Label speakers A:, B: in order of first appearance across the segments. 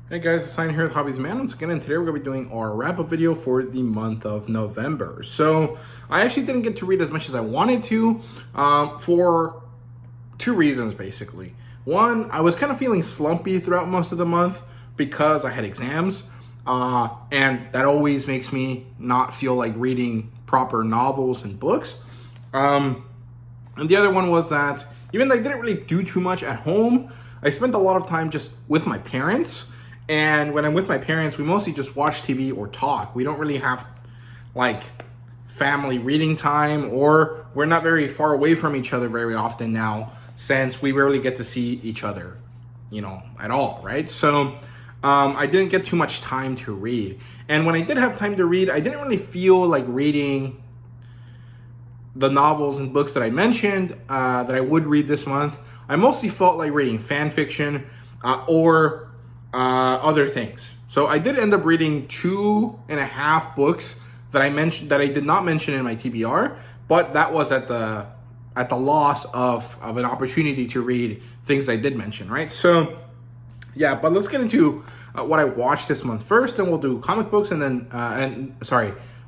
A: Hey guys, it's Sign here with HobbiesofaMan once again, and today we're going to be doing our wrap-up video for the month of November. So, I actually didn't get to read as much as I wanted to, for two reasons, basically. One, I was kind of feeling slumpy throughout most of the month because I had exams, and that always makes me not feel like reading proper novels and books. And the other one was that, even though I didn't really do too much at home, I spent a lot of time just with my parents. And when I'm with my parents, we mostly just watch TV or talk. We don't really have, like, family reading time, or we're not very far away from each other very often now, since we rarely get to see each other, at all, right? So, I didn't get too much time to read. And when I did have time to read, I didn't really feel like reading the novels and books that I mentioned that I would read this month. I mostly felt like reading fan fiction or other things. So I did end up reading 2.5 books that I mentioned that I did not mention in my TBR, but that was at the loss of an opportunity to read things I did mention, right? So yeah, but let's get into what I watched this month first, and we'll do comic books, and then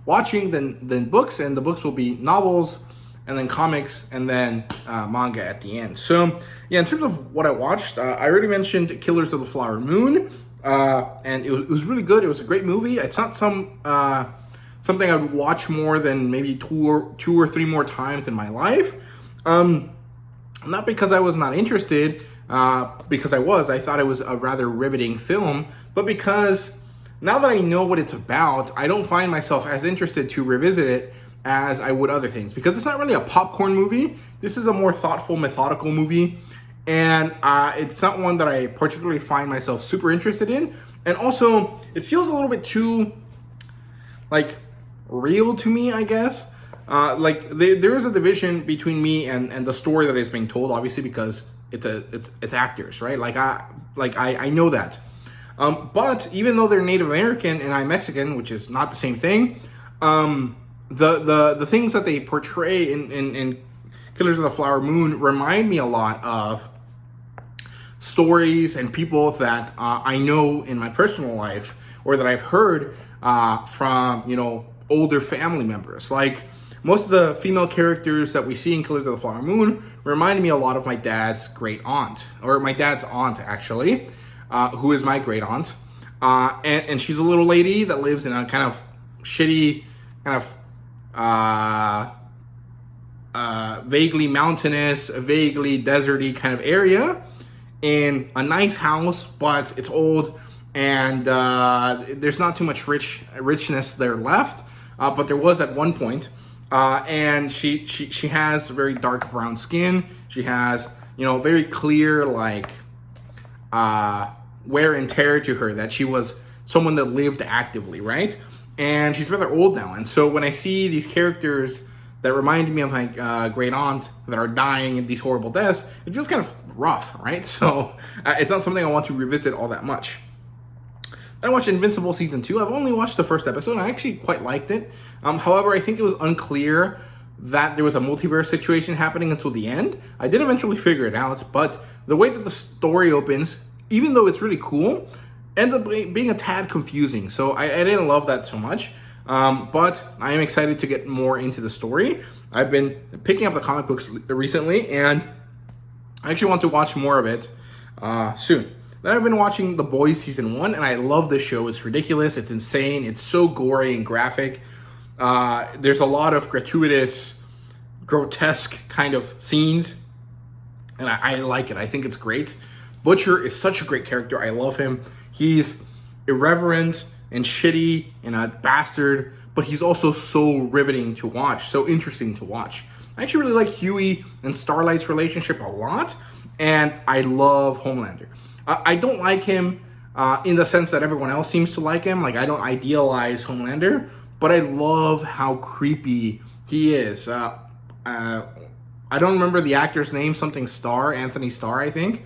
A: watching, then books, and the books will be novels, and then comics, and then manga at the end. So, yeah, in terms of what I watched, I already mentioned Killers of the Flower Moon, and it was really good. It was a great movie. It's not something I would watch more than maybe two or three more times in my life. Not because I was not interested, because I thought it was a rather riveting film, but because now that I know what it's about, I don't find myself as interested to revisit it as I would other things, because it's not really a popcorn movie. This is a more thoughtful, methodical movie, and it's not one that I particularly find myself super interested in. And also, it feels a little bit too, like, real to me, I guess. There is a division between me and the story that is being told, obviously, because it's actors, right? I know that. But even though they're Native American and I'm Mexican, which is not the same thing, the things that they portray in Killers of the Flower Moon remind me a lot of stories and people that I know in my personal life, or that I've heard from older family members. Like, most of the female characters that we see in Killers of the Flower Moon remind me a lot of my dad's great aunt, or my dad's aunt, actually, who is my great aunt. And she's a little lady that lives in a kind of shitty, vaguely mountainous, vaguely deserty kind of area, in a nice house, but it's old, and there's not too much richness there left, but there was at one point. And she has very dark brown skin. She has very clear wear and tear to her, that she was someone that lived actively, right? And she's rather old now. And so when I see these characters that remind me of my great aunt that are dying in these horrible deaths, it feels kind of rough, right? So it's not something I want to revisit all that much. Then I watched Invincible Season 2. I've only watched the first episode, and I actually quite liked it. However, I think it was unclear that there was a multiverse situation happening until the end. I did eventually figure it out, but the way that the story opens, even though it's really cool, ends up being a tad confusing. So I didn't love that so much. But I am excited to get more into the story. I've been picking up the comic books recently, and I actually want to watch more of it soon. Then I've been watching The Boys Season 1, and I love this show. It's ridiculous. It's insane. It's so gory and graphic. There's a lot of gratuitous, grotesque kind of scenes, and I like it. I think it's great. Butcher is such a great character. I love him. He's irreverent and shitty and a bastard, but he's also so riveting to watch, so interesting to watch. I actually really like Huey and Starlight's relationship a lot, and I love Homelander. I don't like him in the sense that everyone else seems to like him. Like, I don't idealize Homelander, but I love how creepy he is. I don't remember the actor's name, something Starr, Anthony Starr, I think.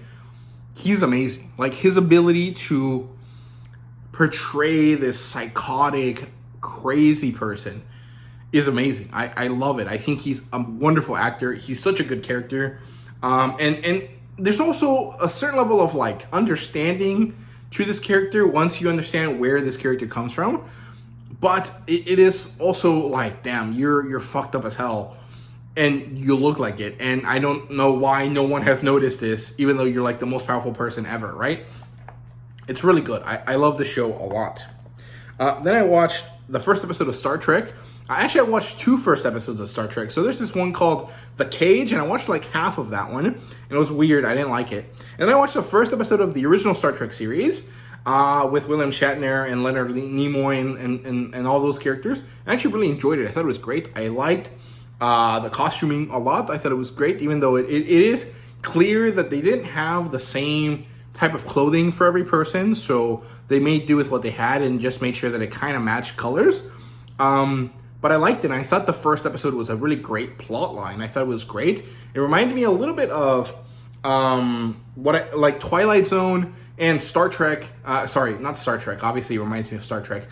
A: He's amazing. Like, his ability to portray this psychotic, crazy person is amazing. I love it. I think he's a wonderful actor. He's such a good character. And there's also a certain level of like understanding to this character once you understand where this character comes from. But it is also like, damn, you're fucked up as hell, and you look like it. And I don't know why no one has noticed this, even though you're like the most powerful person ever, right? It's really good. I love the show a lot. Then I watched the first episode of Star Trek. I watched two first episodes of Star Trek. So there's this one called The Cage, and I watched like half of that one, and it was weird. I didn't like it. And then I watched the first episode of the original Star Trek series with William Shatner and Leonard Nimoy and all those characters. I actually really enjoyed it. I thought it was great. I liked the costuming a lot. I thought it was great, even though it is clear that they didn't have the same type of clothing for every person, so they made do with what they had and just made sure that it kind of matched colors. But I liked it, and I thought the first episode was a really great plot line. I thought it was great. It reminded me a little bit of like Twilight Zone and Star Trek. Sorry, not Star Trek. Obviously, it reminds me of Star Trek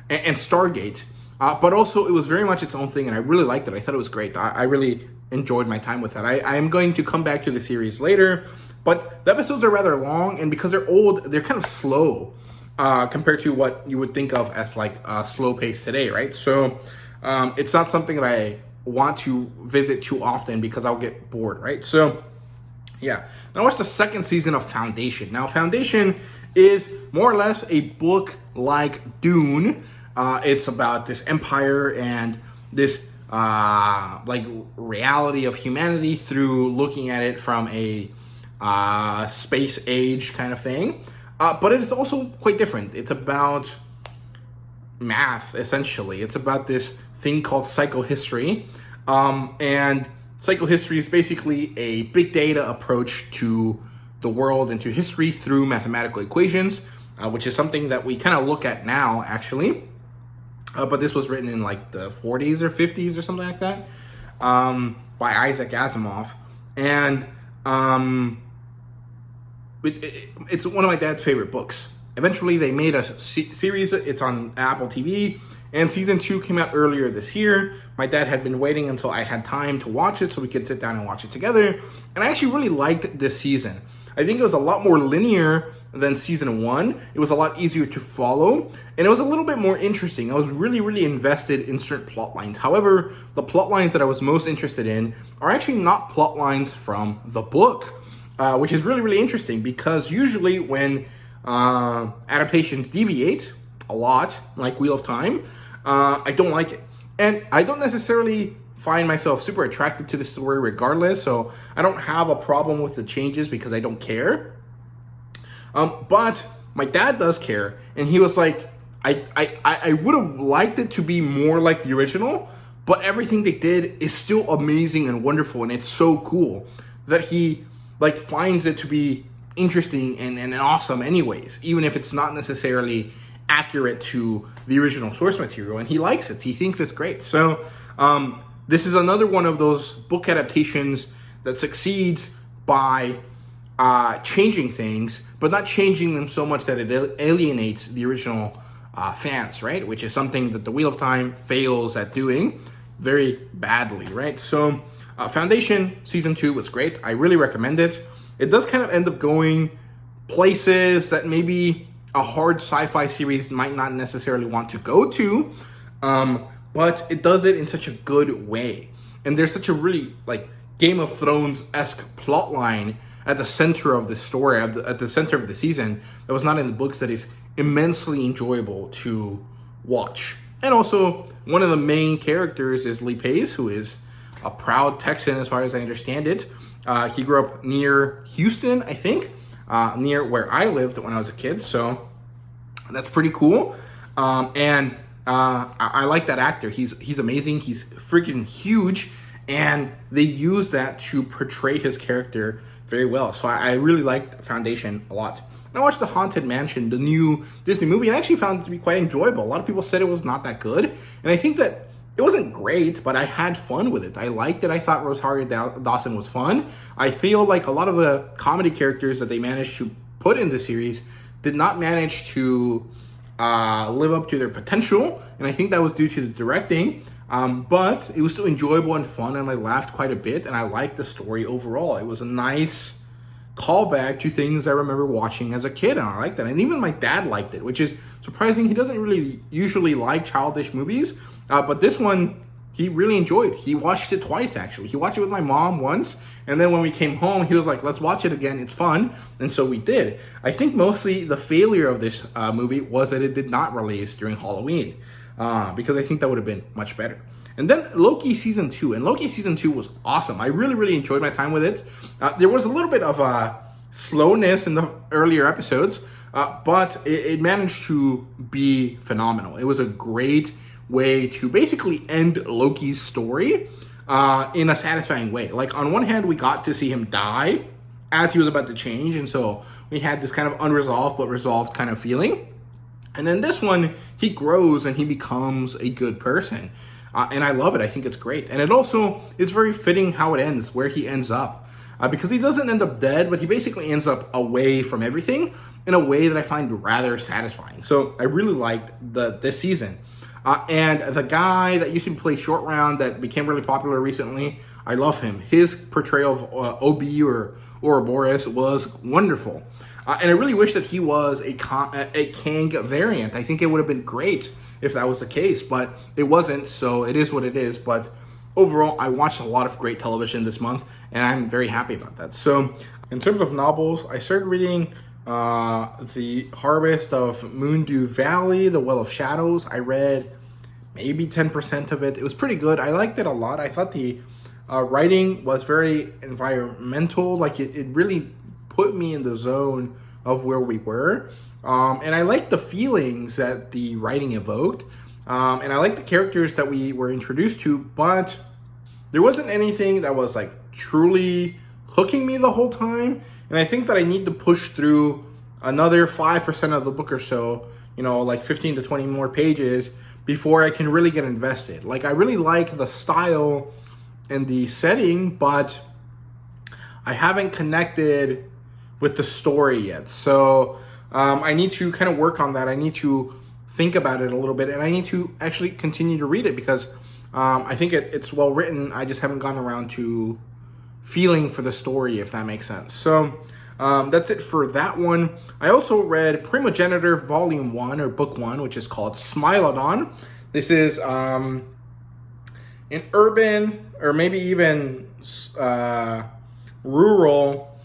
A: and Stargate. But also, it was very much its own thing, and I really liked it. I thought it was great. I really enjoyed my time with that. I am going to come back to the series later, but the episodes are rather long, and because they're old, they're kind of slow compared to what you would think of as like slow pace today, right? So it's not something that I want to visit too often because I'll get bored, right? So yeah. Then I watched the second season of Foundation. Now, Foundation is more or less a book like Dune. It's about this empire and this like reality of humanity through looking at it from a space age kind of thing. But it is also quite different. It's about math, essentially. It's about this thing called psychohistory. And psychohistory is basically a big data approach to the world and to history through mathematical equations, which is something that we kind of look at now, actually. But this was written in like the 40s or 50s or something like that, by Isaac Asimov. And it's one of my dad's favorite books. Eventually, they made a series. It's on Apple TV, and season 2 came out earlier this year. My dad had been waiting until I had time to watch it so we could sit down and watch it together. And I actually really liked this season. I think it was a lot more linear than season 1. It was a lot easier to follow, and it was a little bit more interesting. I was really, really invested in certain plot lines. However, the plot lines that I was most interested in are actually not plot lines from the book, which is really, really interesting, because usually when adaptations deviate a lot, like Wheel of Time, I don't like it. And I don't necessarily find myself super attracted to the story regardless, so I don't have a problem with the changes because I don't care. But my dad does care, and he was like, I would have liked it to be more like the original, but everything they did is still amazing and wonderful, and it's so cool that he like finds it to be interesting and awesome anyways, even if it's not necessarily accurate to the original source material, and he likes it. He thinks it's great. So this is another one of those book adaptations that succeeds by changing things, but not changing them so much that it alienates the original fans, right? Which is something that the Wheel of Time fails at doing very badly, right? So Foundation Season 2 was great. I really recommend it. It does kind of end up going places that maybe a hard sci-fi series might not necessarily want to go to, but it does it in such a good way. And there's such a really like Game of Thrones-esque plot line at the center of the story, at the center of the season, that was not in the books, that is immensely enjoyable to watch. And also, one of the main characters is Lee Pace, who is a proud Texan as far as I understand it. He grew up near Houston, I think, near where I lived when I was a kid, so that's pretty cool. And I like that actor. He's amazing. He's freaking huge, and they use that to portray his character very well. So I really liked Foundation a lot. And I watched The Haunted Mansion, the new Disney movie, and I actually found it to be quite enjoyable. A lot of people said it was not that good, and I think that it wasn't great, but I had fun with it. I liked it. I thought Rosario Dawson was fun. I feel like a lot of the comedy characters that they managed to put in the series did not manage to live up to their potential, and I think that was due to the directing. But it was still enjoyable and fun, and I laughed quite a bit, and I liked the story overall. It was a nice callback to things I remember watching as a kid, and I liked it. And even my dad liked it, which is surprising. He doesn't really usually like childish movies, but this one he really enjoyed. He watched it twice, actually. He watched it with my mom once, and then when we came home, he was like, let's watch it again. It's fun. And so we did. I think mostly the failure of this movie was that it did not release during Halloween, because I think that would have been much better. And then Loki Season 2. And Loki Season 2 was awesome. I really, really enjoyed my time with it. There was a little bit of slowness in the earlier episodes, but it managed to be phenomenal. It was a great way to basically end Loki's story in a satisfying way. Like, on one hand, we got to see him die as he was about to change, and so we had this kind of unresolved but resolved kind of feeling. And then this one, he grows and he becomes a good person. And I love it. I think it's great. And it also is very fitting how it ends, where he ends up. Because he doesn't end up dead, but he basically ends up away from everything in a way that I find rather satisfying. So I really liked this season. And the guy that used to play Short Round that became really popular recently, I love him. His portrayal of Obi or Ouroboros was wonderful. And I really wish that he was a Kang variant. I think it would have been great if that was the case, but it wasn't, so it is what it is. But overall, I watched a lot of great television this month, and I'm very happy about that. So in terms of novels, I started reading The Harvest of Moondew Valley, The Well of Shadows. I read maybe 10% of it. It was pretty good. I liked it a lot. I thought the writing was very environmental. Like, it really put me in the zone of where we were. And I liked the feelings that the writing evoked. And I liked the characters that we were introduced to, but there wasn't anything that was like truly hooking me the whole time. And I think that I need to push through another 5% of the book or so, like 15 to 20 more pages before I can really get invested. Like, I really like the style and the setting, but I haven't connected with the story yet. So I need to kind of work on that. I need to think about it a little bit, and I need to actually continue to read it because I think it's well written. I just haven't gotten around to feeling for the story, if that makes sense. So that's it for that one. I also read Primogenitor Volume 1, or Book 1, which is called Smilodon. This is an urban, or maybe even rural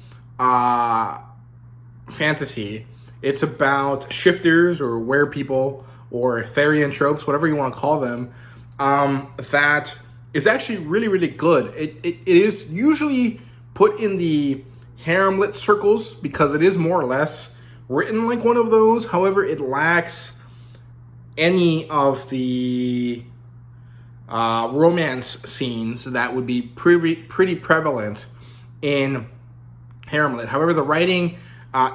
A: fantasy. It's about shifters or werepeople or Therian tropes, whatever you want to call them, that is actually really, really good. It is usually put in the harem-lit circles because it is more or less written like one of those. However, it lacks any of the romance scenes that would be pretty prevalent in harem-lit. However, the writing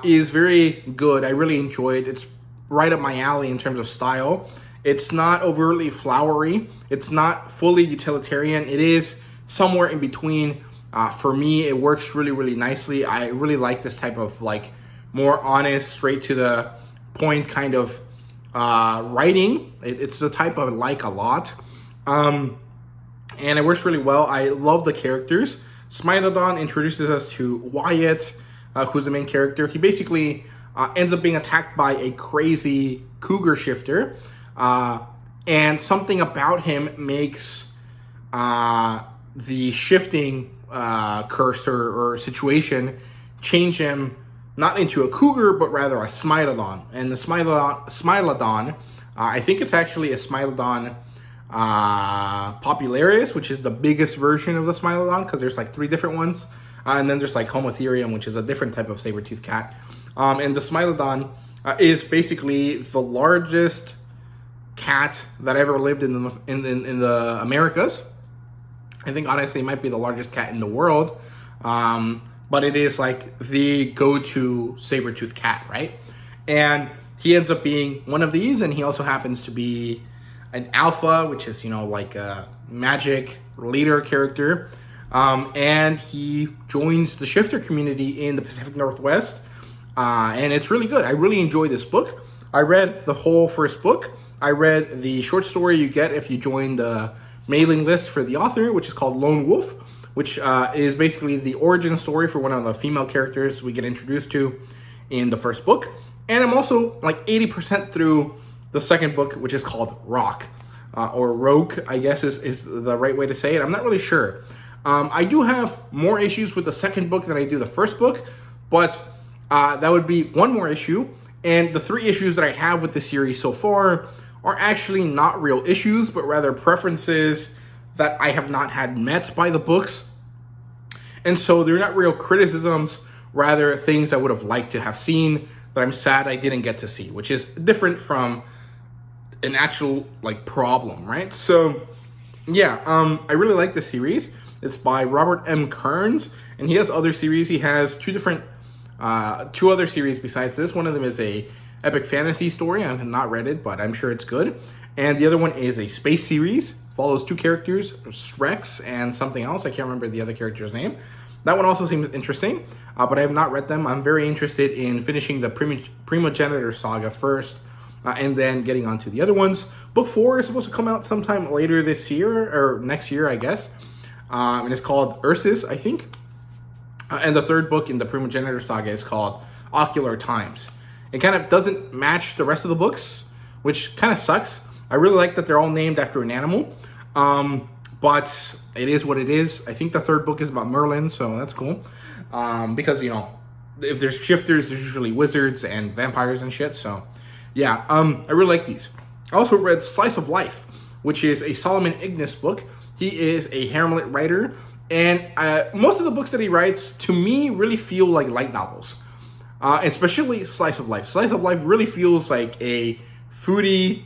A: is very good. I really enjoy it. It's right up my alley in terms of style. It's not overtly flowery. It's not fully utilitarian. It is somewhere in between. For me, it works really, really nicely. I really like this type of like more honest, straight to the point kind of writing. It's the type I like a lot. And it works really well. I love the characters. Smilodon introduces us to Wyatt, who's the main character. He basically ends up being attacked by a crazy cougar shifter. And something about him makes the shifting curse or situation change him not into a cougar, but rather a Smilodon. And the Smilodon, I think it's actually a Smilodon popularis, which is the biggest version of the Smilodon, because there's like 3 different ones. And then there's like Homotherium, which is a different type of saber-toothed cat. And the Smilodon is basically the largest cat that ever lived in the Americas. I think honestly it might be the largest cat in the world. But it is like the go-to saber-toothed cat, right? And he ends up being one of these, and he also happens to be an alpha, which is, like a magic leader character. And he joins the shifter community in the Pacific Northwest. And it's really good. I really enjoyed this book. I read the whole first book. I read the short story you get if you join the mailing list for the author, which is called Lone Wolf. which is basically the origin story for one of the female characters we get introduced to in the first book. And I'm also like 80% through the second book, which is called Rock, or Rogue, I guess is the right way to say it. I'm not really sure. I do have more issues with the second book than I do the first book, but that would be one more issue. And the 3 issues that I have with the series so far are actually not real issues, but rather preferences that I have not had met by the books. And so they're not real criticisms, rather things I would have liked to have seen that I'm sad I didn't get to see, which is different from an actual like problem, right? So yeah, I really like this series. It's by Robert M. Kearns, and he has other series. He has 2 other series besides this. One of them is a epic fantasy story. I have not read it, but I'm sure it's good. And the other one is a space series. Follows 2 characters, Rex and something else. I can't remember the other character's name. That one also seems interesting, but I have not read them. I'm very interested in finishing the Primogenitor saga first, and then getting on to the other ones. Book 4 is supposed to come out sometime later this year, or next year, I guess. And it's called Ursus, I think. And the 3rd book in the Primogenitor saga is called Ocular Times. It kind of doesn't match the rest of the books, which kind of sucks. I really like that they're all named after an animal. But it is what it is. I think the 3rd book is about Merlin, so that's cool. Because, you know, if there's shifters, there's usually wizards and vampires and shit. So, yeah, I really like these. I also read Slice of Life, which is a Solomon Ignis book. He is a Hamlet writer. And most of the books that he writes, to me, really feel like light novels. Especially Slice of Life. Slice of Life really feels like a foodie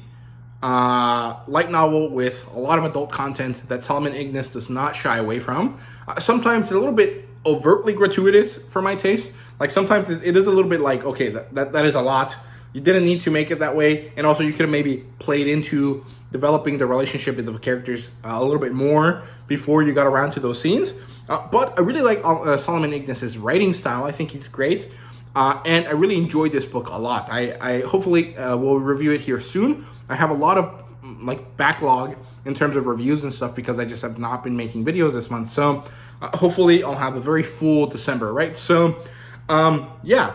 A: light novel with a lot of adult content that Solomon Ignis does not shy away from. Sometimes it's a little bit overtly gratuitous for my taste. Like sometimes it is a little bit like, okay, that is a lot. You didn't need to make it that way. And also you could have maybe played into developing the relationship with the characters a little bit more before you got around to those scenes. But I really like Solomon Ignis's writing style. I think he's great. And I really enjoyed this book a lot. I hopefully will review it here soon. I have a lot of like backlog in terms of reviews and stuff because I just have not been making videos this month. So hopefully I'll have a very full December, right? So yeah,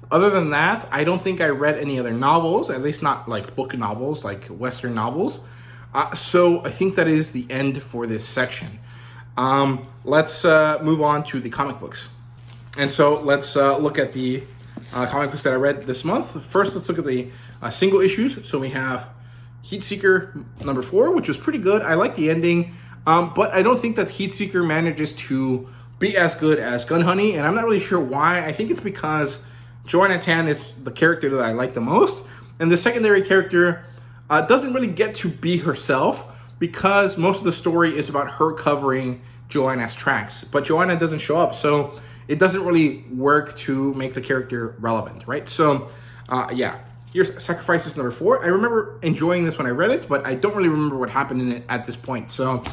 A: other than that, I don't think I read any other novels, at least not like book novels, like Western novels. So I think that is the end for this section. Let's move on to the comic books. And so let's look at the comic books that I read this month. First, let's look at the single issues. So we have Heatseeker number 4, which was pretty good. I like the ending, but I don't think that Heatseeker manages to be as good as Gun Honey, and I'm not really sure why. I think it's because Joanna Tan is the character that I like the most, and the secondary character doesn't really get to be herself because most of the story is about her covering Joanna's tracks, but Joanna doesn't show up, so it doesn't really work to make the character relevant, right? So, yeah. Here's Sacrifices number 4. I remember enjoying this when I read it, but I don't really remember what happened in it at this point. So,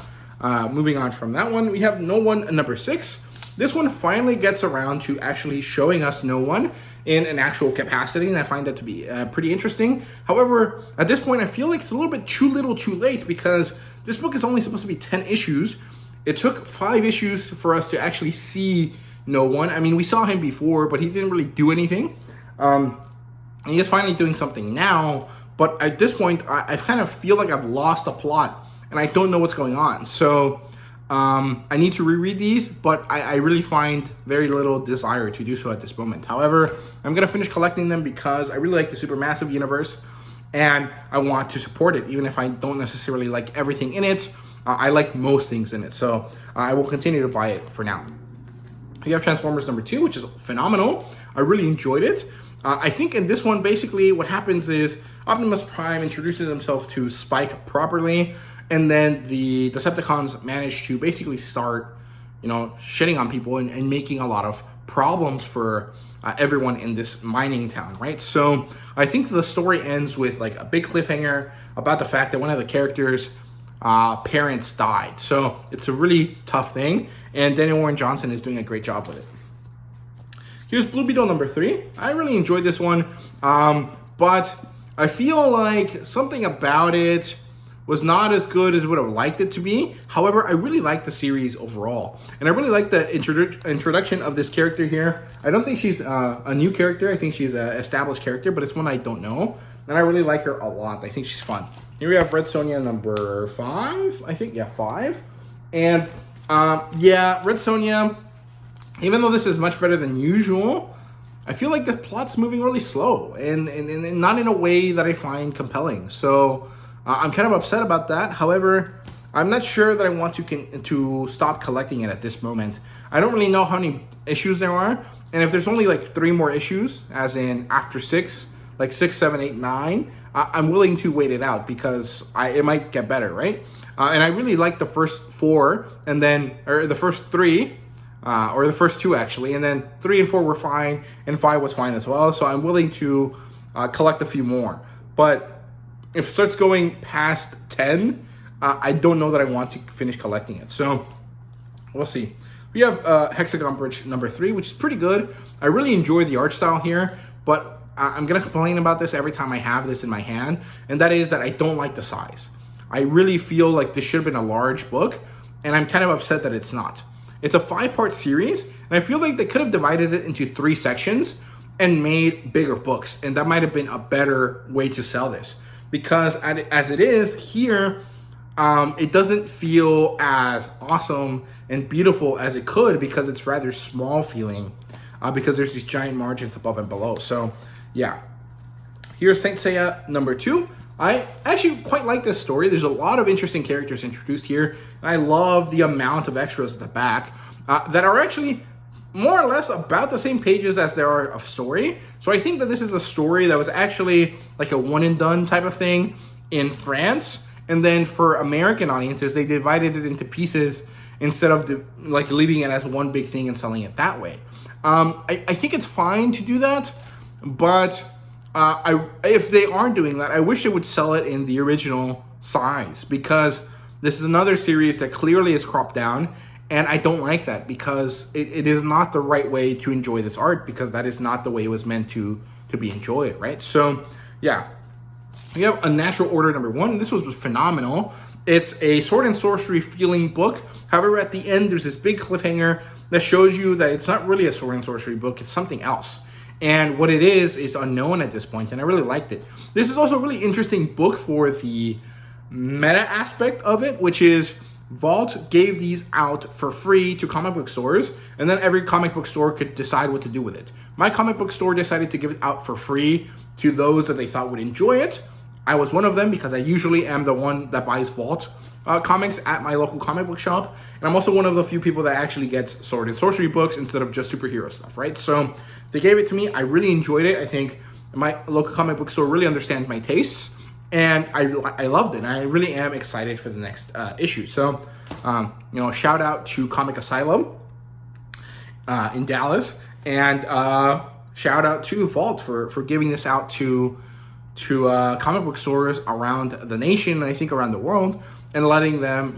A: moving on from that one, we have No One number 6. This one finally gets around to actually showing us No One in an actual capacity, and I find that to be pretty interesting. However, at this point, I feel like it's a little bit too little too late because this book is only supposed to be 10 issues. It took 5 issues for us to actually see No One. I mean, we saw him before, but he didn't really do anything. And he is finally doing something now, but at this point, I kind of feel like I've lost the plot, and I don't know what's going on. So I need to reread these, but I really find very little desire to do so at this moment. However, I'm going to finish collecting them because I really like the Supermassive universe, and I want to support it, even if I don't necessarily like everything in it. I like most things in it, so I will continue to buy it for now. You have Transformers number 2, which is phenomenal. I really enjoyed it. I think in this one, basically what happens is Optimus Prime introduces himself to Spike properly, and then the Decepticons manage to basically start, you know, shitting on people and making a lot of problems for everyone in this mining town, right? So I think the story ends with like a big cliffhanger about the fact that one of the characters' parents died. So it's a really tough thing, and Daniel Warren Johnson is doing a great job with it. Here's Blue Beetle number 3. I really enjoyed this one, but I feel like something about it was not as good as would have liked it to be. However, I really like the series overall. And I really like the introduction of this character here. I don't think she's a new character. I think she's an established character, but it's one I don't know. And I really like her a lot. I think she's fun. Here we have Red Sonja number 5. I think, yeah, 5. And, yeah, Red Sonja, even though this is much better than usual, I feel like the plot's moving really slow. And not in a way that I find compelling. So I'm kind of upset about that. However, I'm not sure that I want to stop collecting it at this moment. I don't really know how many issues there are. And if there's only like 3 more issues, as in after 6, like 6, 7, 8, 9, I'm willing to wait it out because it might get better, right? And I really like the first 4 and then, or the first 3, or the first 2 actually, and then 3 and 4 were fine, and 5 was fine as well. So I'm willing to collect a few more. But if it starts going past 10, I don't know that I want to finish collecting it. So we'll see. We have Hexagon Bridge number 3, which is pretty good. I really enjoy the art style here, but I'm going to complain about this every time I have this in my hand, and that is that I don't like the size. I really feel like this should have been a large book, and I'm kind of upset that it's not. It's a 5-part series, and I feel like they could have divided it into 3 sections and made bigger books, and that might have been a better way to sell this. Because as it is here, it doesn't feel as awesome and beautiful as it could because it's rather small feeling, because there's these giant margins above and below. So yeah, here's Saint Seiya number 2. I actually quite like this story. There's a lot of interesting characters introduced here, and I love the amount of extras at the back that are actually more or less about the same pages as there are of story. So I think that this is a story that was actually like a one and done type of thing in France, and then for American audiences they divided it into pieces instead of like leaving it as one big thing and selling it that way. I think it's fine to do that, but if they are doing that, I wish they would sell it in the original size, because this is another series that clearly is cropped down, and I don't like that because it is not the right way to enjoy this art, because that is not the way it was meant to be enjoyed, right? So yeah, we have A Natural Order number 1. This was phenomenal. It's a sword and sorcery feeling book. However, at the end, there's this big cliffhanger that shows you that it's not really a sword and sorcery book, it's something else. And what it is unknown at this point, and I really liked it. This is also a really interesting book for the meta aspect of it, which is Vault gave these out for free to comic book stores, and then every comic book store could decide what to do with it. My comic book store decided to give it out for free to those that they thought would enjoy it. I was one of them because I usually am the one that buys Vault comics at my local comic book shop, and I'm also one of the few people that actually gets sword and sorcery books instead of just superhero stuff, right? So they gave it to me. I really enjoyed it. I think my local comic book store really understands my tastes, and I loved it. I really am excited for the next issue. So, shout out to Comic Asylum in Dallas, and shout out to Vault for giving this out to comic book stores around the nation, and I think around the world, and letting them,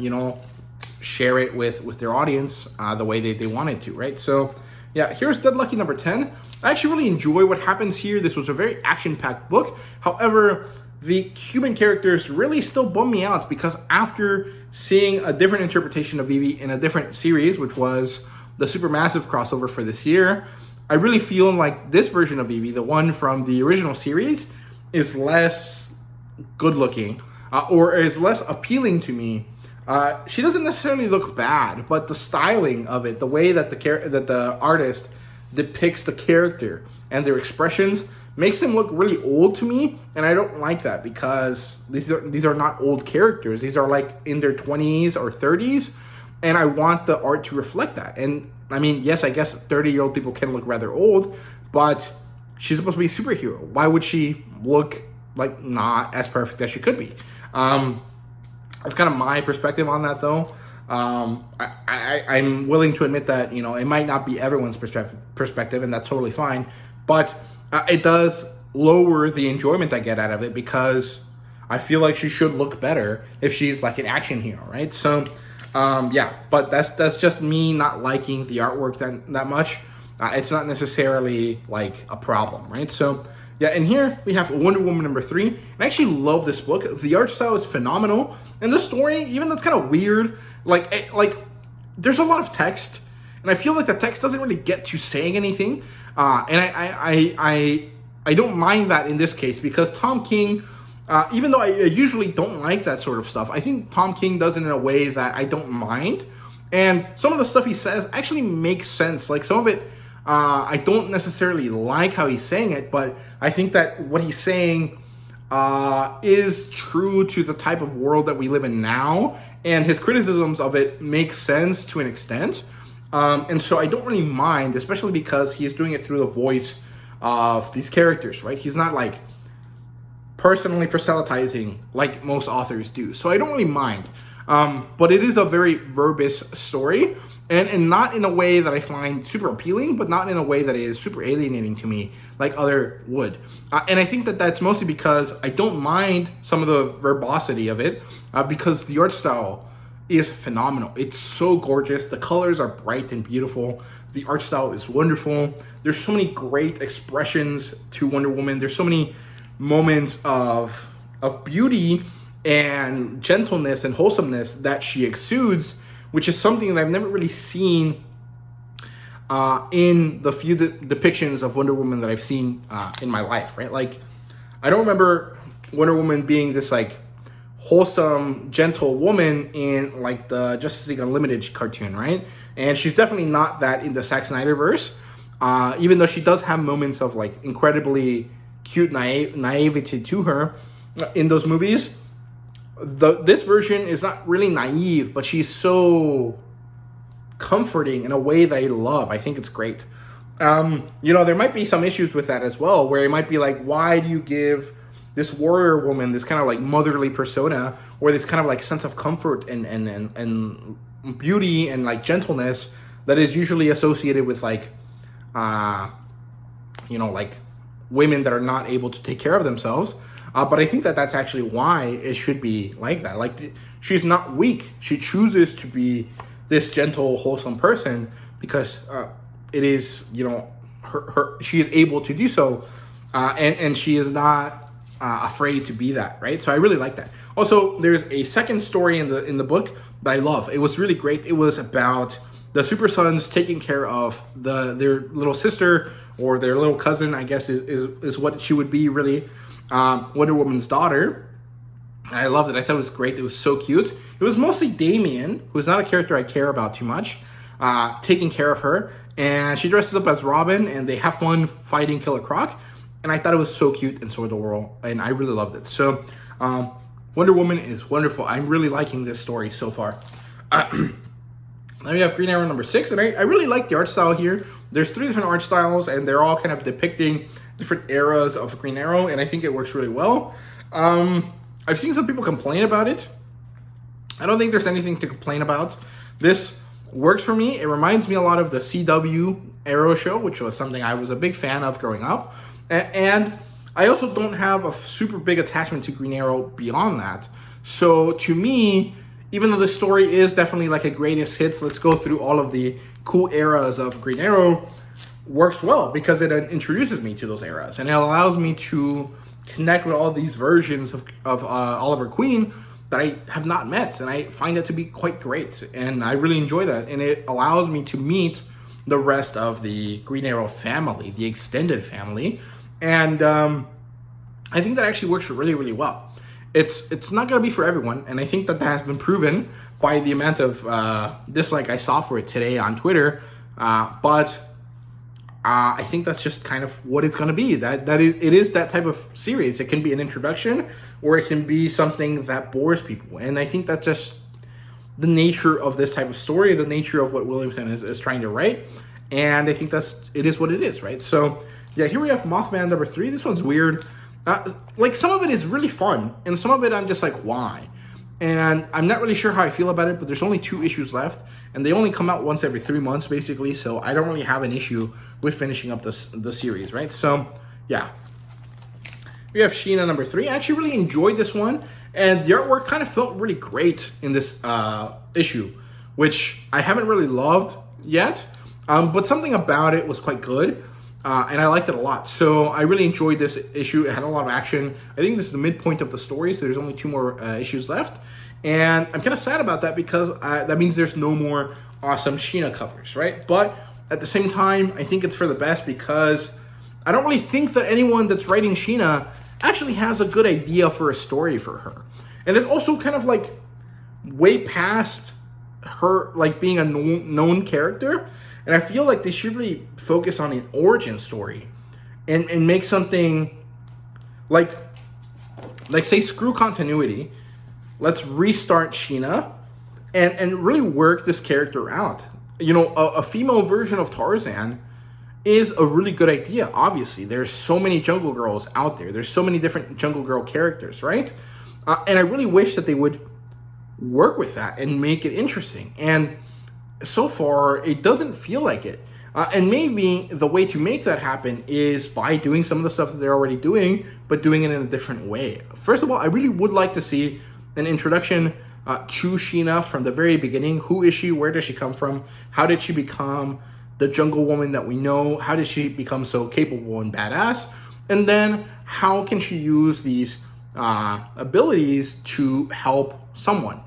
A: share it with their audience the way they wanted to, right? So, yeah, here's Dead Lucky number 10. I actually really enjoy what happens here. This was a very action-packed book. However, the Cuban characters really still bum me out, because after seeing a different interpretation of Vivi in a different series, which was the Supermassive crossover for this year, I really feel like this version of Vivi, the one from the original series, is less good-looking, or is less appealing to me. She doesn't necessarily look bad, but the styling of it, the way that the artist depicts the character and their expressions, makes them look really old to me, and I don't like that, because these are not old characters. These are like in their 20s or 30s, and I want the art to reflect that. And I mean, yes, I guess 30-year-old people can look rather old, but she's supposed to be a superhero. Why would she look like not as perfect as she could be? That's kind of my perspective on that, though. I'm willing to admit that, it might not be everyone's perspective, and that's totally fine. But it does lower the enjoyment I get out of it, because I feel like she should look better if she's like an action hero, right? So, yeah, but that's just me not liking the artwork that much. It's not necessarily like a problem, right? So, yeah, and here we have Wonder Woman #3. And I actually love this book. The art style is phenomenal. And the story, even though it's kind of weird, like there's a lot of text. And I feel like the text doesn't really get to saying anything. And I don't mind that in this case because Tom King, even though I usually don't like that sort of stuff, I think Tom King does it in a way that I don't mind. And some of the stuff he says actually makes sense. Like some of it, I don't necessarily like how he's saying it, but I think that what he's saying is true to the type of world that we live in now. And his criticisms of it make sense to an extent. And so I don't really mind, especially because he's doing it through the voice of these characters, right? He's not like personally proselytizing like most authors do. So I don't really mind. But it is a very verbose story, and not in a way that I find super appealing, but not in a way that is super alienating to me like other would. And I think that that's mostly because I don't mind some of the verbosity of it, because the art style is phenomenal. It's so gorgeous. The colors are bright and beautiful. The art style is wonderful. There's so many great expressions to Wonder Woman. There's so many moments of beauty and gentleness and wholesomeness that she exudes, which is something that I've never really seen in the few depictions of Wonder Woman that I've seen in my life, right? Like, I don't remember Wonder Woman being this like wholesome, gentle woman in like the Justice League Unlimited cartoon, right? And she's definitely not that in the Zack Snyderverse, even though she does have moments of like incredibly cute naivety to her in those movies. This version is not really naive, but she's so comforting in a way that I love. I think it's great. There might be some issues with that as well, where it might be like, why do you give this warrior woman this kind of like motherly persona, or this kind of like sense of comfort and beauty and like gentleness that is usually associated with like, like women that are not able to take care of themselves. But I think that that's actually why it should be like that. Like, she's not weak. She chooses to be this gentle, wholesome person because it is, she is able to do so, and she is not afraid to be that, right? So I really like that. Also, there's a second story in the book that I love. It was really great. It was about the Super Sons taking care of their little sister, or their little cousin, I guess is what she would be really. Wonder Woman's daughter. I loved it. I thought it was great. It was so cute. It was mostly Damien, who's not a character I care about too much, taking care of her. And she dresses up as Robin, and they have fun fighting Killer Croc. And I thought it was so cute and so adorable, and I really loved it. So, Wonder Woman is wonderful. I'm really liking this story so far. Then we have Green Arrow #6, and I really like the art style here. There's 3 different art styles, and they're all kind of depicting different eras of Green Arrow, and I think it works really well. I've seen some people complain about it. I don't think there's anything to complain about. This works for me. It reminds me a lot of the CW Arrow show, which was something I was a big fan of growing up. And I also don't have a super big attachment to Green Arrow beyond that. So to me, even though the story is definitely like a greatest hits, let's go through all of the cool eras of Green Arrow, works well because it introduces me to those eras, and it allows me to connect with all these versions of Oliver Queen that I have not met, and I find that to be quite great, and I really enjoy that, and it allows me to meet the rest of the Green Arrow family, the extended family, and I think that actually works really, really well. It's not going to be for everyone, and I think that has been proven by the amount of dislike I saw for it today on Twitter, but I think that's just kind of what it's going to be. It is that type of series. It can be an introduction, or it can be something that bores people. And I think that's just the nature of this type of story, the nature of what Williamson is trying to write. And I think it is what it is, right? So, yeah, here we have Mothman #3. This one's weird. Like, some of it is really fun, and some of it I'm just like, why? And I'm not really sure how I feel about it, but there's only 2 issues left, and they only come out once every 3 months, basically, so I don't really have an issue with finishing up the series, right? So, yeah. We have Sheena #3. I actually really enjoyed this one, and the artwork kind of felt really great in this issue, which I haven't really loved yet, but something about it was quite good. and I liked it a lot. So I really enjoyed this issue. It had a lot of action. I think this is the midpoint of the story, so there's only 2 more issues left. And I'm kind of sad about that because that means there's no more awesome Sheena covers, right? But at the same time, I think it's for the best because I don't really think that anyone that's writing Sheena actually has a good idea for a story for her. And it's also kind of like way past her like being a known character. And I feel like they should really focus on an origin story and make something like say screw continuity. Let's restart Sheena and really work this character out. You know, a female version of Tarzan is a really good idea. Obviously, there's so many Jungle Girls out there. There's so many different Jungle Girl characters, right? And I really wish that they would work with that and make it interesting. And so far, it doesn't feel like it. And maybe the way to make that happen is by doing some of the stuff that they're already doing, but doing it in a different way. First of all, I really would like to see an introduction to Sheena from the very beginning. Who is she? Where does she come from? How did she become the jungle woman that we know? How did she become so capable and badass? And then how can she use these abilities to help someone,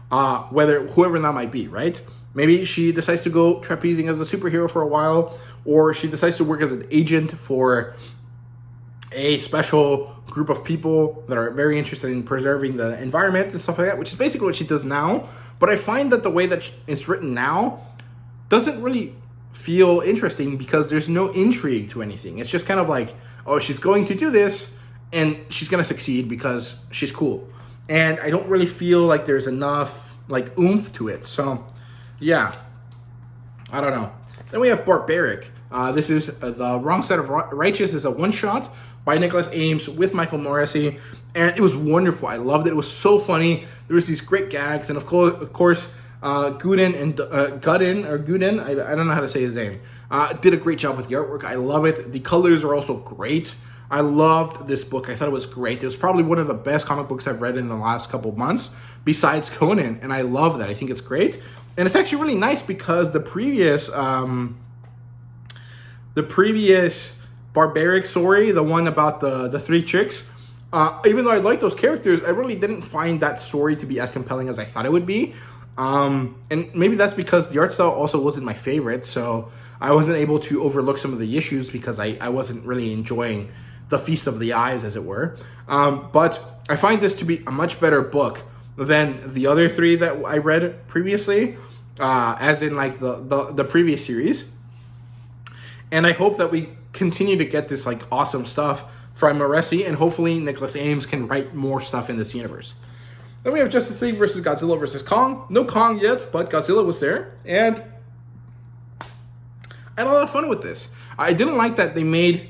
A: whoever that might be, right? Maybe she decides to go trapezing as a superhero for a while, or she decides to work as an agent for a special group of people that are very interested in preserving the environment and stuff like that, which is basically what she does now. But I find that the way that it's written now doesn't really feel interesting because there's no intrigue to anything. It's just kind of like, oh, she's going to do this and she's going to succeed because she's cool. And I don't really feel like there's enough like oomph to it. So yeah, I don't know. Then we have Barbaric. This is The Wrong Side of Righteous is a one-shot by Nicholas Ames with Michael Morrissey, and it was wonderful. I loved it. It was so funny. There was these great gags, and of course, Gooden, I don't know how to say his name, did a great job with the artwork. I love it. The colors are also great. I loved this book. I thought it was great. It was probably one of the best comic books I've read in the last couple of months, besides Conan, and I love that. I think it's great. And it's actually really nice because the previous Barbaric story, the one about the 3 chicks, even though I like those characters, I really didn't find that story to be as compelling as I thought it would be. And maybe that's because the art style also wasn't my favorite, so I wasn't able to overlook some of the issues because I wasn't really enjoying the Feast of the Eyes, as it were. But I find this to be a much better book than the other 3 that I read previously, as in like the previous series. And I hope that we continue to get this like awesome stuff from Morrissey, and hopefully Nicholas Ames can write more stuff in this universe. Then we have Justice League versus Godzilla versus Kong. No Kong yet, but Godzilla was there, and I had a lot of fun with this. I didn't like that they made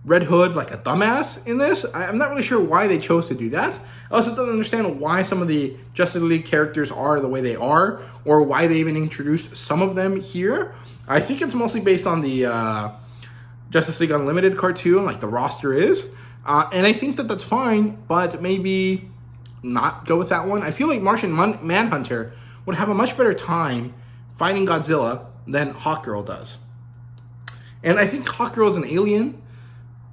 A: Red Hood like a dumbass in this. I'm not really sure why they chose to do that. I also don't understand why some of the Justice League characters are the way they are, or why they even introduced some of them here. I think it's mostly based on the Justice League Unlimited cartoon, like the roster is. And I think that that's fine, but maybe not go with that one. I feel like Martian Manhunter would have a much better time fighting Godzilla than Hawkgirl does. And I think Hawkgirl is an alien,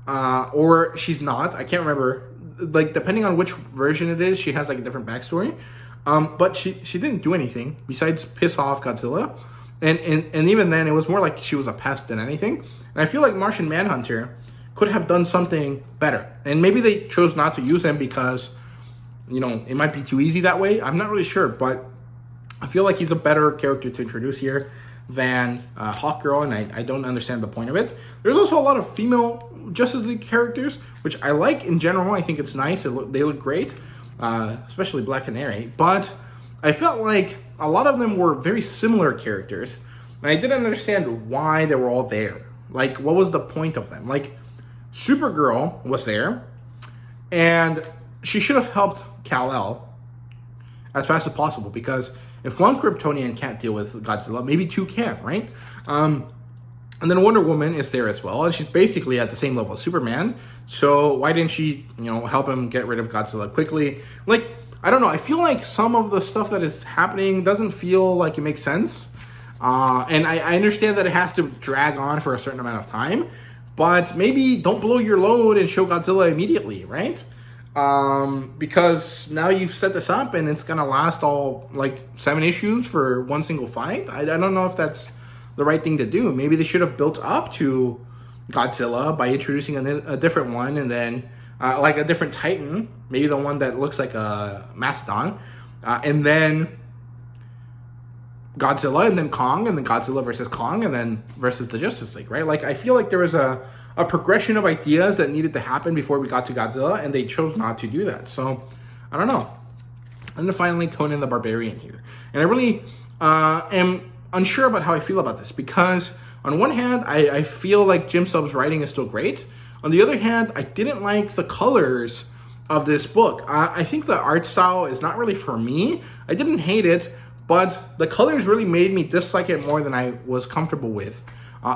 A: or she's not. I can't remember. Like, depending on which version it is, she has like a different backstory. But she didn't do anything besides piss off Godzilla. And even then, it was more like she was a pest than anything. And I feel like Martian Manhunter could have done something better. And maybe they chose not to use him because, you know, it might be too easy that way. I'm not really sure, but I feel like he's a better character to introduce here than Hawkgirl, and I don't understand the point of it. There's also a lot of female Justice League characters, which I like in general. I think it's nice. They look great, especially Black Canary. But I felt like a lot of them were very similar characters, and I didn't understand why they were all there. Like, what was the point of them? Like, Supergirl was there, and she should have helped Kal-El as fast as possible, because if one Kryptonian can't deal with Godzilla, maybe 2 can, right? And then Wonder Woman is there as well, and she's basically at the same level as Superman, so why didn't she, you know, help him get rid of Godzilla quickly? Like, I don't know, I feel like some of the stuff that is happening doesn't feel like it makes sense. And I understand that it has to drag on for a certain amount of time, but maybe don't blow your load and show Godzilla immediately, right? Because now you've set this up and it's gonna last all like 7 issues for one single fight. I don't know if that's the right thing to do. Maybe they should have built up to Godzilla by introducing a different one, and then like a different Titan, maybe the one that looks like a mastodon, and then Godzilla, and then Kong, and then Godzilla versus Kong, and then versus the Justice League, right? Like, I feel like there was a progression of ideas that needed to happen before we got to Godzilla, and they chose not to do that. So, I don't know. And then finally, Conan the Barbarian here. And I really am unsure about how I feel about this, because on one hand, I feel like Jim Sub's writing is still great. On the other hand, I didn't like the colors of this book. I think the art style is not really for me. I didn't hate it, but the colors really made me dislike it more than I was comfortable with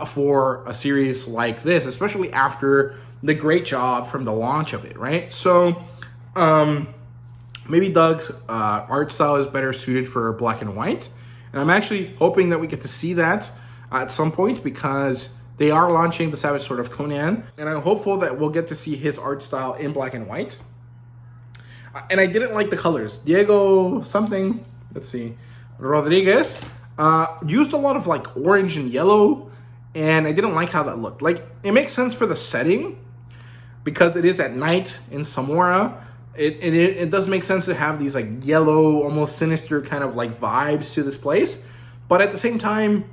A: for a series like this, especially after the great job from the launch of it, right? So maybe Doug's art style is better suited for black and white. And I'm actually hoping that we get to see that at some point, because they are launching the Savage Sword of Conan, and I'm hopeful that we'll get to see his art style in black and white. And I didn't like the colors. Diego something, let's see, Rodriguez, used a lot of like orange and yellow, and I didn't like how that looked. Like, it makes sense for the setting, because it is at night in Zamora. It does make sense to have these like yellow, almost sinister kind of like vibes to this place. But at the same time,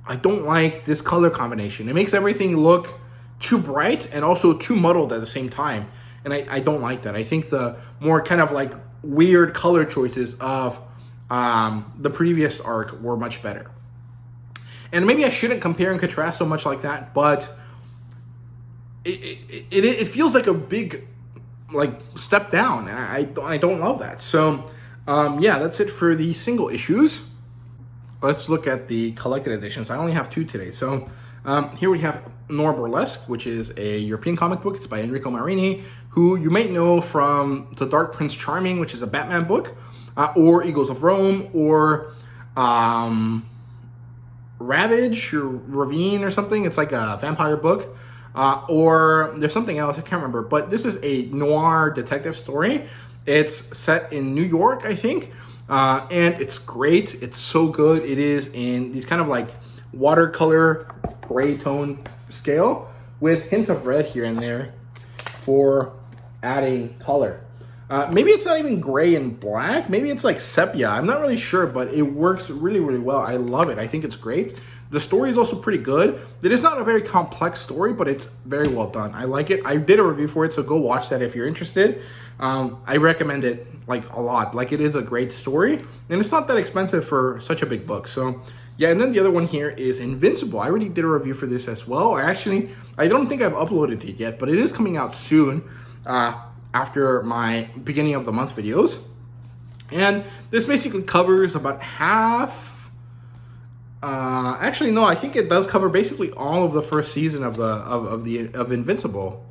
A: I don't like this color combination. It makes everything look too bright and also too muddled at the same time. And I don't like that. I think the more kind of like weird color choices of the previous arc were much better. And maybe I shouldn't compare and contrast so much like that, but it feels like a big like step down, and I don't love that. So yeah, that's it for the single issues. Let's look at the collected editions. I only have 2 today. So here we have Noir Burlesque, which is a European comic book. It's by Enrico Marini, who you may know from The Dark Prince Charming, which is a Batman book, or Eagles of Rome, or Ravage or Ravine or something. It's like a vampire book. Or there's something else, I can't remember. But this is a noir detective story. It's set in New York, I think. And it's great. It's so good. It is in these kind of like watercolor gray tone scale with hints of red here and there for adding color. Maybe it's not even gray and black. Maybe it's like sepia. I'm not really sure, but it works really, really well. I love it. I think it's great. The story is also pretty good. It is not a very complex story, but it's very well done. I like it. I did a review for it, so go watch that if you're interested. I recommend it like a lot. Like, it is a great story, and it's not that expensive for such a big book. So yeah, and then the other one here is Invincible. I already did a review for this as well. I don't think I've uploaded it yet, but it is coming out soon after my beginning of the month videos. And this basically covers about half. Actually, no, I think it does cover basically all of the first season of Invincible.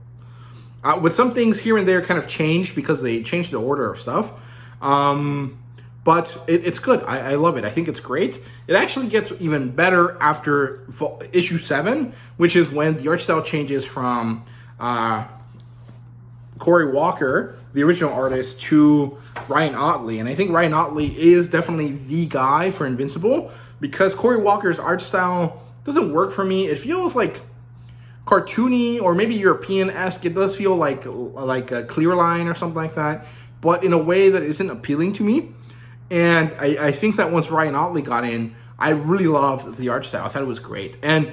A: With some things here and there kind of changed because they changed the order of stuff. But it's good. I love it. I think it's great. It actually gets even better after issue 7, which is when the art style changes from Cory Walker, the original artist, to Ryan Ottley. And I think Ryan Ottley is definitely the guy for Invincible, because Cory Walker's art style doesn't work for me. It feels like cartoony or maybe European-esque. It does feel like a clear line or something like that, but in a way that isn't appealing to me. And I think that once Ryan Ottley got in, I really loved the art style. I thought it was great. And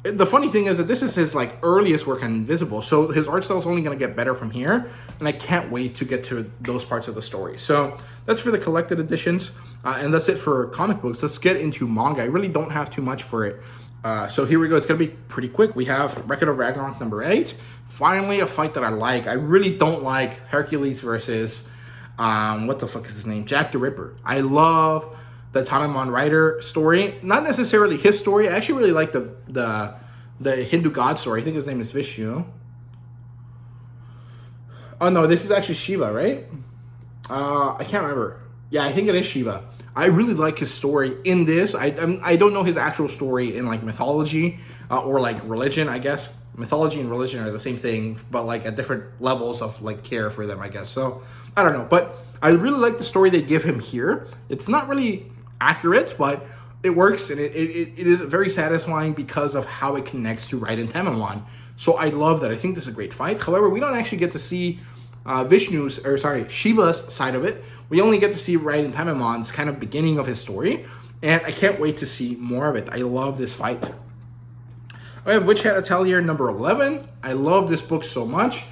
A: the funny thing is that this is his like earliest work on Invisible, so his art style is only going to get better from here, and I can't wait to get to those parts of the story. So that's for the collected editions, and that's it for comic books. Let's get into manga. I really don't have too much for it. So here we go. It's going to be pretty quick. We have Record of Ragnarok number 8. Finally, a fight that I like. I really don't like Hercules versus, what the fuck is his name? Jack the Ripper. I love the Tamamon Rider story. Not necessarily his story. I actually really like the Hindu god story. I think his name is Vishnu. Oh no, this is actually Shiva, right? I can't remember. Yeah, I think it is Shiva. I really like his story in this. I don't know his actual story in like mythology or like religion, I guess. Mythology and religion are the same thing, but like at different levels of like care for them, I guess. So I don't know, but I really like the story they give him here. It's not really accurate, but it works, and it is very satisfying because of how it connects to Raiden Tamamon. So I love that. I think this is a great fight. However, we don't actually get to see Shiva's side of it. We only get to see Raiden Tamamon's kind of beginning of his story, and I can't wait to see more of it. I love this fight. I have Witch Hat Atelier number 11. I love this book so much.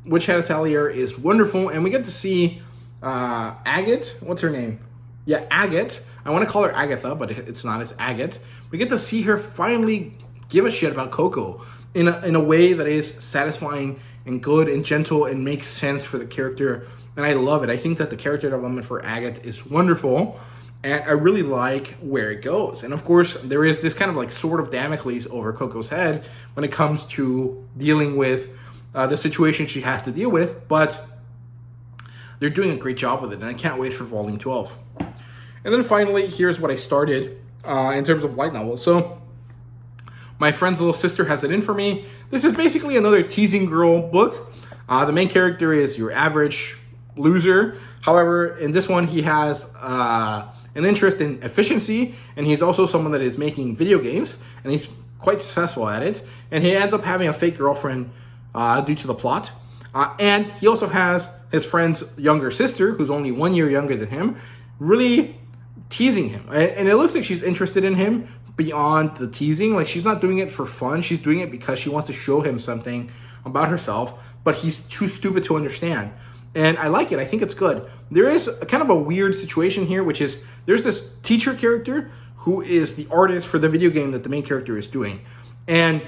A: Witch Hat Atelier is wonderful, and we get to see Agate. What's her name? Yeah, Agate. I want to call her Agatha, but it's not. It's Agate. We get to see her finally give a shit about Coco in a way that is satisfying and good and gentle and makes sense for the character, and I love it. I think that the character development for Agate is wonderful, and I really like where it goes. And of course, there is this kind of like sword of Damocles over Coco's head when it comes to dealing with the situation she has to deal with, but they're doing a great job with it, and I can't wait for volume 12. And then finally, here's what I started in terms of light novels. So my friend's little sister has it in for me. This is basically another teasing girl book. The main character is your average loser. However, in this one, he has an interest in efficiency, and he's also someone that is making video games, and he's quite successful at it. And he ends up having a fake girlfriend due to the plot. And he also has his friend's younger sister, who's only 1 year younger than him, really teasing him. And it looks like she's interested in him beyond the teasing. Like, she's not doing it for fun. She's doing it because she wants to show him something about herself, but he's too stupid to understand. And I like it. I think it's good. There is a kind of a weird situation here, which is there's this teacher character who is the artist for the video game that the main character is doing. And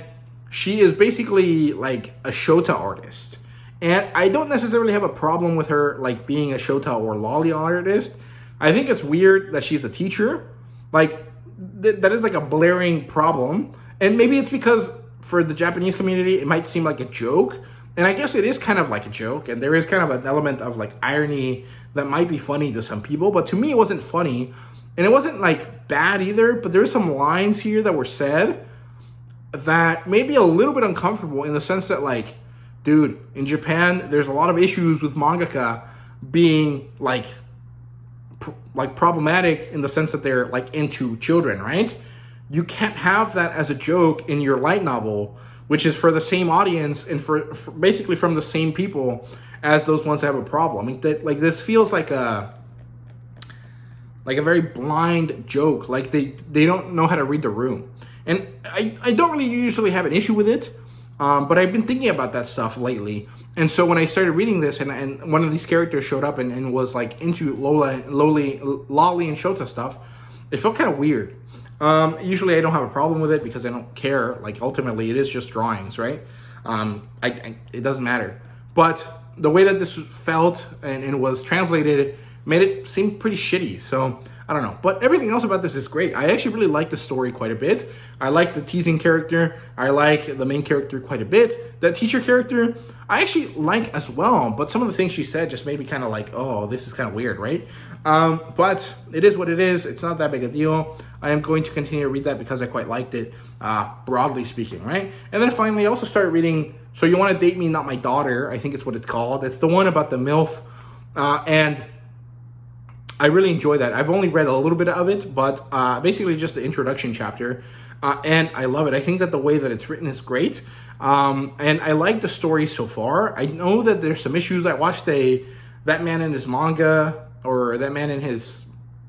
A: she is basically like a Shota artist. And I don't necessarily have a problem with her like being a Shota or lolly artist. I think it's weird that she's a teacher. Like, that is like a blaring problem. And maybe it's because for the Japanese community, it might seem like a joke. And I guess it is kind of like a joke, and there is kind of an element of like irony that might be funny to some people, but to me it wasn't funny, and it wasn't like bad either, but there were some lines here that were said that made me a little bit uncomfortable in the sense that like, dude, in Japan, there's a lot of issues with mangaka being like problematic in the sense that they're like into children, right? You can't have that as a joke in your light novel, which is for the same audience and for basically from the same people as those ones that have a problem. Like this feels like a very blind joke. Like they don't know how to read the room. And I don't really usually have an issue with it, but I've been thinking about that stuff lately. And so when I started reading this and one of these characters showed up and was like into lolly and Shota stuff, it felt kind of weird. Usually I don't have a problem with it because I don't care. Like, ultimately it is just drawings, right? It doesn't matter. But the way that this felt and was translated made it seem pretty shitty. So I don't know. But everything else about this is great. I actually really like the story quite a bit. I like the teasing character. I like the main character quite a bit. That teacher character, I actually like as well. But some of the things she said just made me kind of like, oh, this is kind of weird, right? But it is what it is. It's not that big a deal. I am going to continue to read that because I quite liked it, broadly speaking, right? And then finally, I also started reading So You Want to Date Me, Not My Daughter, I think it's what it's called. It's the one about the MILF, and I really enjoy that. I've only read a little bit of it, but basically just the introduction chapter, and I love it. I think that the way that it's written is great, and I like the story so far. I know that there's some issues. I watched That Man in His Manga, or That Man in His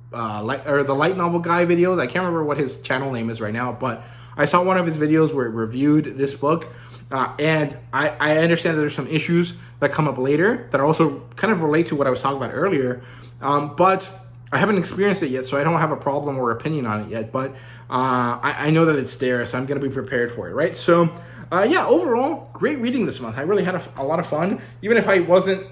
A: the light novel guy videos. I can't remember what his channel name is right now, but I saw one of his videos where it reviewed this book, and I understand that there's some issues that come up later that also kind of relate to what I was talking about earlier, but I haven't experienced it yet, so I don't have a problem or opinion on it yet, but I know that it's there, so I'm going to be prepared for it, right? So yeah, overall, great reading this month. I really had a lot of fun, even if I wasn't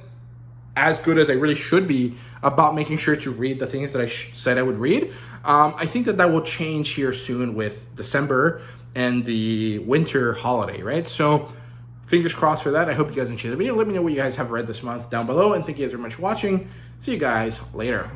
A: as good as I really should be about making sure to read the things that I said I would read. I think that will change here soon with December and the winter holiday, right? So fingers crossed for that. I hope you guys enjoyed the video. Let me know what you guys have read this month down below, and thank you guys very much for watching. See you guys later.